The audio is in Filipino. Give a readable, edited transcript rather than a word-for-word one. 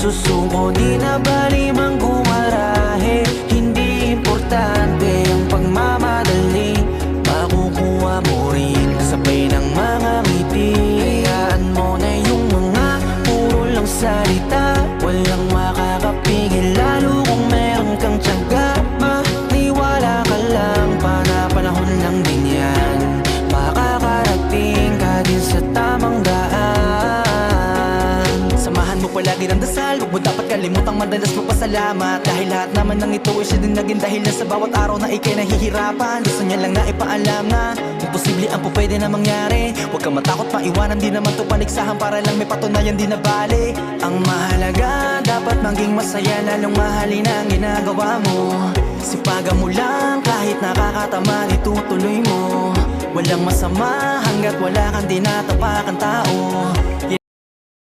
susuko. Di na bali mang gumarahe, hindi importante ang pagmamadali. Makukuha mo rin kasabay ng mga ngiti. Hayaan mo na yung mga puro lang salita, walang makakapigil lalo kung meron kang tiyaga. Maniwala ka lang, panahon lang din yan. Makakarating ka din sa tamang daan. Samahan mo palagi ng dasal, huwag mo dapat kalimutang madalas magpasalamat. Dahil lahat naman ng ito ay siya din naging dahilan sa bawat araw na ikay nahihirapan. Gusto niya lang na ipaalam na imposible ang pupwede na mangyari. Huwag kang matakot paiwanan, di naman to paligsahan para lang may patunayan, di na bali. Ang mahalaga, dapat maging masaya, lalong mahalin ang ginagawa mo. Sipagan mo lang kahit nakakatamad, itutuloy mo. Walang masama hanggat wala kang dinatapakan tao.